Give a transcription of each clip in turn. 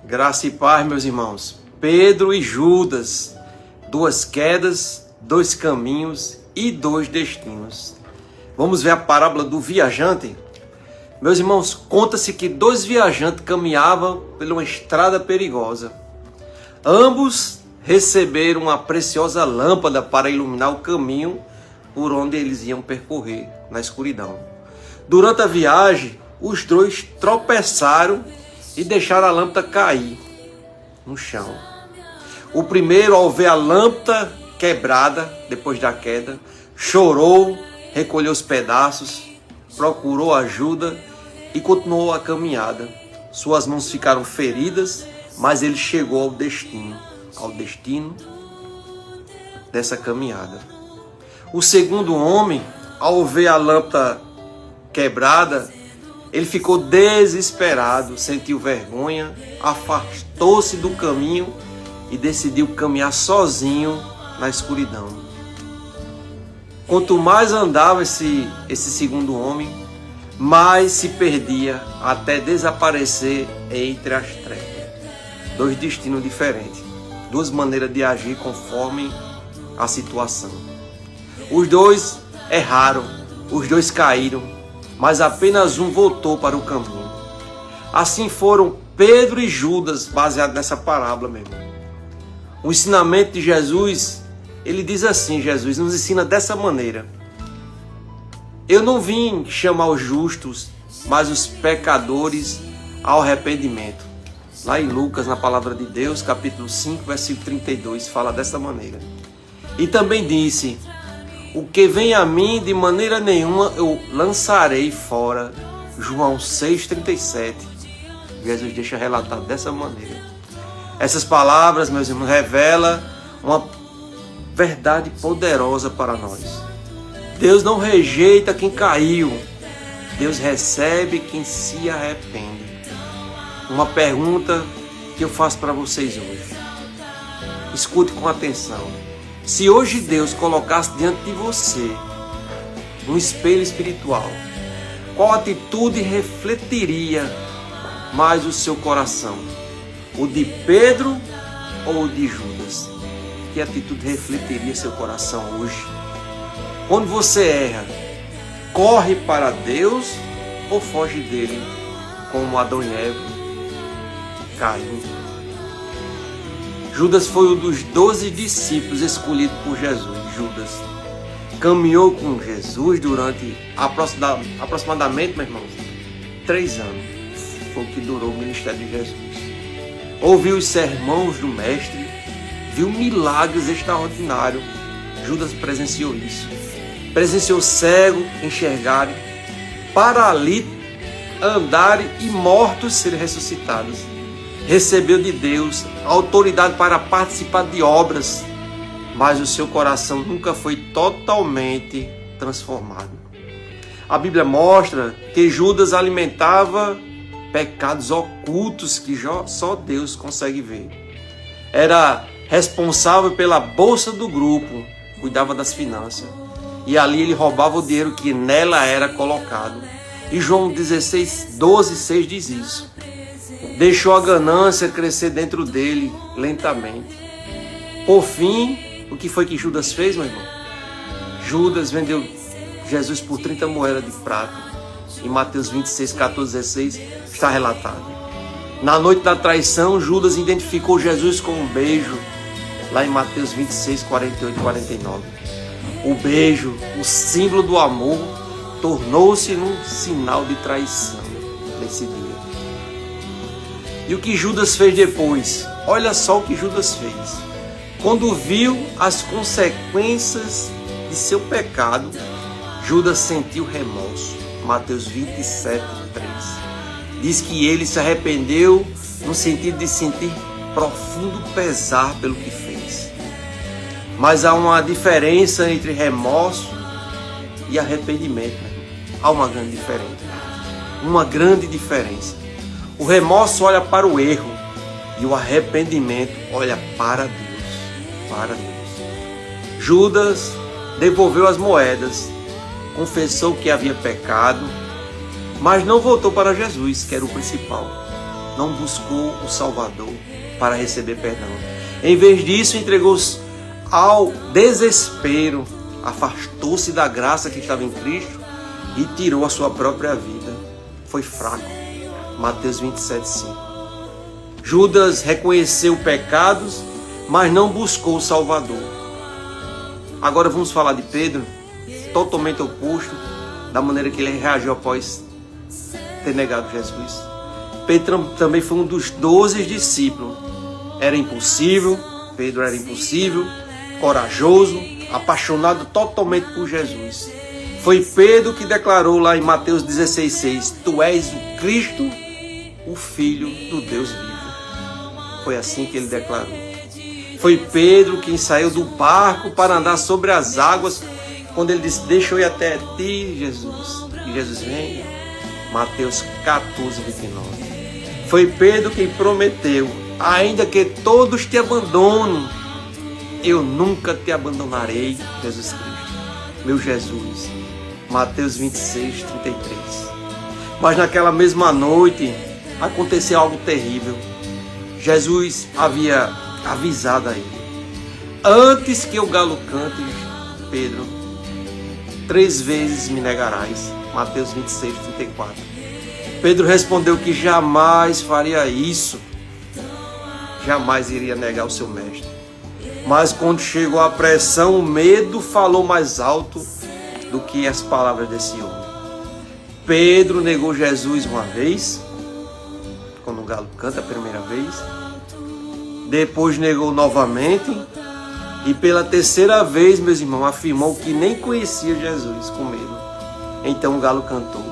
Graça e paz, meus irmãos. Pedro e Judas, duas quedas, dois caminhos e dois destinos. Vamos ver a parábola do viajante? Meus irmãos, conta-se que dois viajantes caminhavam por uma estrada perigosa. Ambos receberam uma preciosa lâmpada para iluminar o caminho por onde eles iam percorrer na escuridão. Durante a viagem, os dois tropeçaram e deixaram a lâmpada cair no chão. O primeiro, ao ver a lâmpada quebrada depois da queda, chorou, recolheu os pedaços, procurou ajuda e continuou a caminhada. Suas mãos ficaram feridas, mas ele chegou ao destino dessa caminhada. O segundo homem, ao ver a lâmpada quebrada, ele ficou desesperado, sentiu vergonha, afastou-se do caminho e decidiu caminhar sozinho na escuridão. Quanto mais andava esse segundo homem, mais se perdia até desaparecer entre as trevas. Dois destinos diferentes, duas maneiras de agir conforme a situação. Os dois erraram, os dois caíram, mas apenas um voltou para o caminho. Assim foram Pedro e Judas, baseado nessa parábola mesmo. O ensinamento de Jesus, ele diz assim, Jesus nos ensina dessa maneira: eu não vim chamar os justos, mas os pecadores ao arrependimento. Lá em Lucas, na palavra de Deus, capítulo 5, versículo 32, fala dessa maneira. E também disse: o que vem a mim, de maneira nenhuma eu lançarei fora. João 6,37. Jesus deixa relatado dessa maneira. Essas palavras, meus irmãos, revelam uma verdade poderosa para nós. Deus não rejeita quem caiu. Deus recebe quem se arrepende. Uma pergunta que eu faço para vocês hoje. Escute com atenção. Se hoje Deus colocasse diante de você um espelho espiritual, qual atitude refletiria mais o seu coração? O de Pedro ou o de Judas? Que atitude refletiria seu coração hoje? Quando você erra, corre para Deus ou foge dele, como Adão e Eva, Caim? Judas foi um dos 12 discípulos escolhidos por Jesus. Judas caminhou com Jesus durante aproximadamente, meus irmãos, 3 anos. Foi o que durou o ministério de Jesus. Ouviu os sermões do Mestre, viu milagres extraordinários. Judas presenciou isso. Presenciou cego enxergarem, paralíticos andarem e mortos serem ressuscitados. Recebeu de Deus autoridade para participar de obras, mas o seu coração nunca foi totalmente transformado. A Bíblia mostra que Judas alimentava pecados ocultos que só Deus consegue ver. Era responsável pela bolsa do grupo, cuidava das finanças, e ali ele roubava o dinheiro que nela era colocado. E João 16:12-6 diz isso. Deixou a ganância crescer dentro dele lentamente. Por fim, o que foi que Judas fez, meu irmão? Judas vendeu Jesus por 30 moedas de prata. Em Mateus 26:14-16 está relatado. Na noite da traição, Judas identificou Jesus com um beijo. Lá em Mateus 26:48-49. O beijo, o símbolo do amor, tornou-se um sinal de traição nesse dia. E o que Judas fez depois? Olha só o que Judas fez. Quando viu as consequências de seu pecado, Judas sentiu remorso. Mateus 27:3. Diz que ele se arrependeu no sentido de sentir profundo pesar pelo que fez. Mas há uma diferença entre remorso e arrependimento. Há uma grande diferença. Uma grande diferença. O remorso olha para o erro e o arrependimento olha para Deus. Para Deus. Judas devolveu as moedas, confessou que havia pecado, mas não voltou para Jesus, que era o principal. não buscou o Salvador para receber perdão. Em vez disso, entregou-se ao desespero, afastou-se da graça que estava em Cristo e tirou a sua própria vida. Foi fraco. Mateus 27:5. Judas reconheceu pecados, mas não buscou o Salvador. Agora vamos falar de Pedro, totalmente oposto da maneira que ele reagiu após ter negado Jesus. Pedro também foi um dos 12 discípulos. Pedro era impulsivo, corajoso, apaixonado totalmente por Jesus. Foi Pedro que declarou lá em Mateus 16:6, tu és o Cristo, o Filho do Deus vivo. Foi assim que ele declarou. Foi Pedro quem saiu do barco para andar sobre as águas, quando ele disse, deixa eu ir até ti, Jesus. E Jesus vem. Mateus 14:29. Foi Pedro quem prometeu, ainda que todos te abandonam, eu nunca te abandonarei, Jesus Cristo, meu Jesus. Mateus 26:33. Mas naquela mesma noite aconteceu algo terrível. Jesus havia avisado a ele, antes que o galo cante, Pedro, 3 vezes me negarás. Mateus 26:34. Pedro respondeu que jamais faria isso, jamais iria negar o seu mestre. Mas quando chegou a pressão, o medo falou mais alto do que as palavras desse homem. Pedro negou Jesus uma vez, quando o galo canta a primeira vez. Depois negou novamente. E pela terceira vez, meus irmãos, afirmou que nem conhecia Jesus, com medo. Então o galo cantou.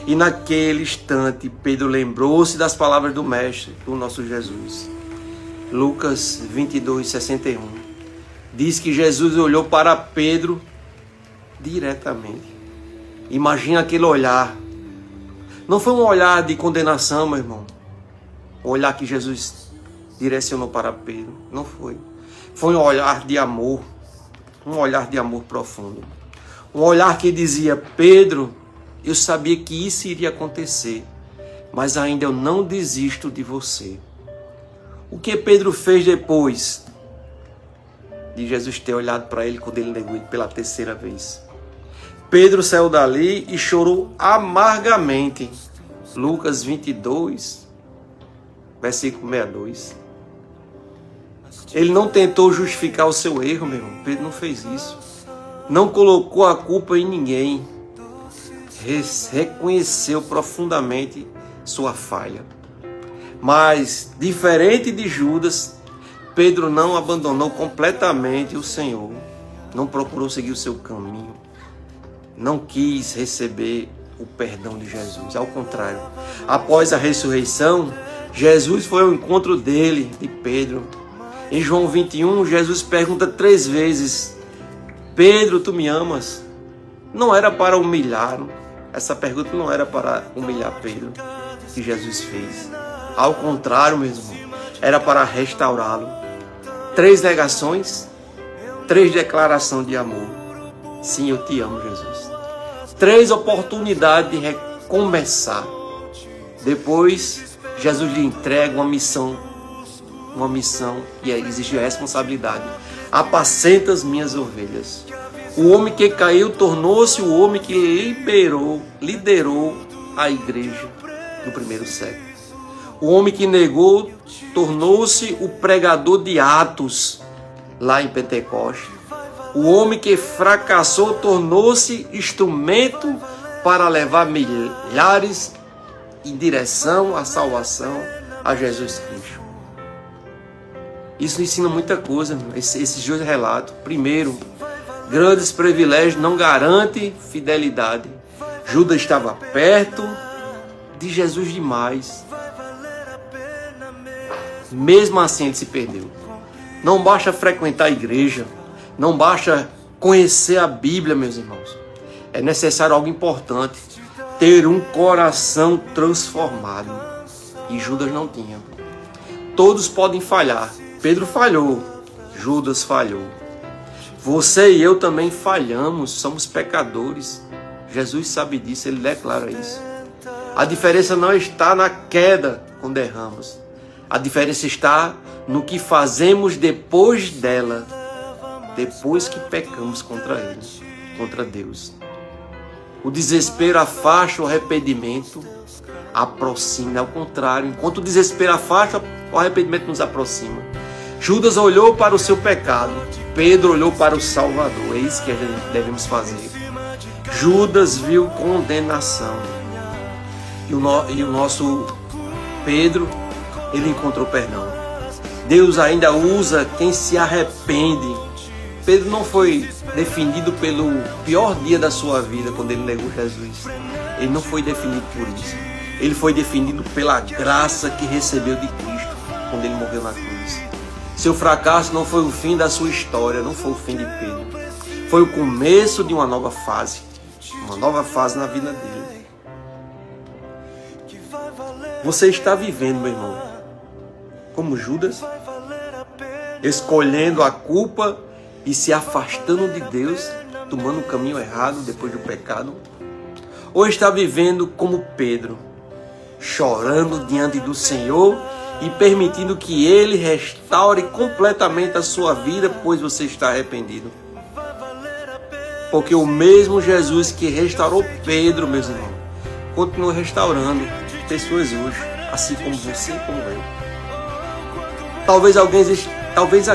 E naquele instante, Pedro lembrou-se das palavras do Mestre, do nosso Jesus. Lucas 22:61. Diz que Jesus olhou para Pedro diretamente. Imagina aquele olhar. Não foi um olhar de condenação, meu irmão. O olhar que Jesus direcionou para Pedro. Não foi. Foi um olhar de amor. Um olhar de amor profundo. Um olhar que dizia, Pedro, eu sabia que isso iria acontecer, mas ainda eu não desisto de você. O que Pedro fez depois de Jesus ter olhado para ele quando ele negou ele pela terceira vez? Pedro saiu dali e chorou amargamente. Lucas 22, versículo 62. Ele não tentou justificar o seu erro, meu irmão. Pedro não fez isso. Não colocou a culpa em ninguém. Reconheceu profundamente sua falha. Mas, diferente de Judas, Pedro não abandonou completamente o Senhor. Não procurou seguir o seu caminho. Não quis receber o perdão de Jesus. Ao contrário, após a ressurreição, Jesus foi ao encontro dele, de Pedro. Em João 21, Jesus pergunta 3 vezes, Pedro, tu me amas? Não era para humilhá-lo. Essa pergunta não era para humilhar Pedro, que Jesus fez. Ao contrário, meu irmão, era para restaurá-lo. 3 negações, 3 declarações de amor. Sim, eu te amo, Jesus. 3 oportunidades de recomeçar. Depois, Jesus lhe entrega uma missão e exige responsabilidade. Apacenta as minhas ovelhas. O homem que caiu tornou-se o homem que liderou a igreja no primeiro século. O homem que negou tornou-se o pregador de Atos lá em Pentecostes. O homem que fracassou tornou-se instrumento para levar milhares em direção à salvação a Jesus Cristo. Isso ensina muita coisa, esses 2 relatos. Primeiro, grandes privilégios não garantem fidelidade. Judas estava perto de Jesus demais. Mesmo assim ele se perdeu. Não basta frequentar a igreja. Não basta conhecer a Bíblia, meus irmãos. É necessário algo importante. Ter um coração transformado. E Judas não tinha. Todos podem falhar. Pedro falhou. Judas falhou. Você e eu também falhamos. Somos pecadores. Jesus sabe disso. Ele declara isso. A diferença não está na queda quando erramos. A diferença está no que fazemos depois dela, depois que pecamos contra Ele, contra Deus. O desespero afasta o arrependimento, aproxima. Ao contrário, enquanto o desespero afasta, o arrependimento nos aproxima. Judas olhou para o seu pecado, Pedro olhou para o Salvador. É isso que devemos fazer. Judas viu condenação e o nosso Pedro, ele encontrou perdão. Deus ainda usa quem se arrepende. Pedro não foi definido pelo pior dia da sua vida, quando ele negou Jesus. Ele não foi definido por isso. Ele foi definido pela graça que recebeu de Cristo, quando ele morreu na cruz. Seu fracasso não foi o fim da sua história, não foi o fim de Pedro. Foi o começo de uma nova fase na vida dele. Você está vivendo, meu irmão, como Judas, escolhendo a culpa e se afastando de Deus, tomando o caminho errado depois do pecado? Ou está vivendo como Pedro, chorando diante do Senhor e permitindo que Ele restaure completamente a sua vida, pois você está arrependido? Porque o mesmo Jesus que restaurou Pedro, meus irmãos, continua restaurando pessoas hoje, assim como você e como eu. Talvez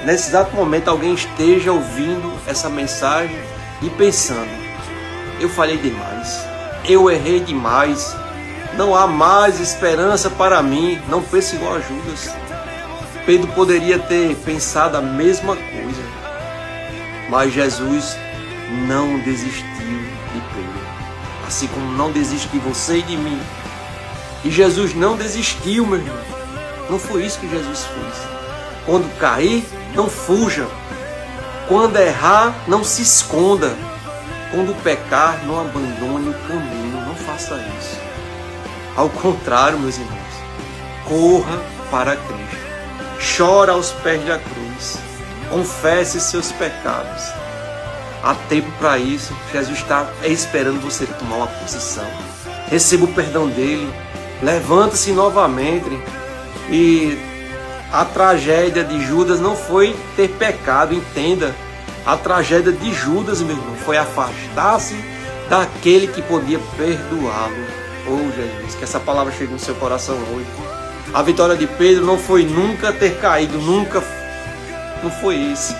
nesse exato momento alguém esteja ouvindo essa mensagem e pensando: eu falhei demais, eu errei demais, não há mais esperança para mim. Não pense igual a Judas. Pedro poderia ter pensado a mesma coisa, mas Jesus não desistiu de Pedro, assim como não desiste de você e de mim. E Jesus não desistiu, meu irmão. Não foi isso que Jesus fez. Quando cair, não fuja. Quando errar, não se esconda. Quando pecar, não abandone o caminho. Não faça isso. Ao contrário, meus irmãos, corra para Cristo. Chora aos pés da cruz. Confesse seus pecados. Há tempo para isso. Jesus está esperando você tomar uma posição. Receba o perdão dele. Levanta-se novamente. E a tragédia de Judas não foi ter pecado, entenda. A tragédia de Judas, meu irmão, foi afastar-se daquele que podia perdoá-lo. Oh, Jesus, que essa palavra chegue no seu coração hoje. A vitória de Pedro não foi nunca ter caído, não foi isso.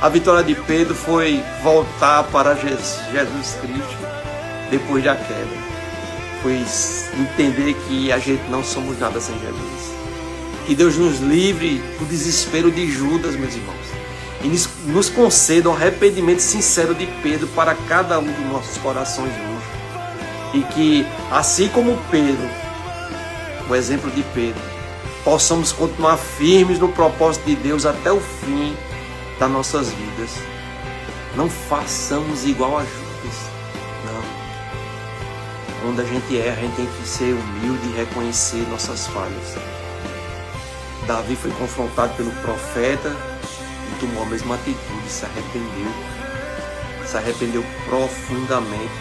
A vitória de Pedro foi voltar para Jesus Cristo depois da queda. Foi entender que a gente não somos nada sem Jesus. Que Deus nos livre do desespero de Judas, meus irmãos. E nos conceda um arrependimento sincero de Pedro para cada um dos nossos corações hoje. E que, assim como Pedro, o exemplo de Pedro, possamos continuar firmes no propósito de Deus até o fim das nossas vidas. Não façamos igual a Judas. Não. Quando a gente erra, a gente tem que ser humilde e reconhecer nossas falhas. Davi foi confrontado pelo profeta e tomou a mesma atitude, se arrependeu profundamente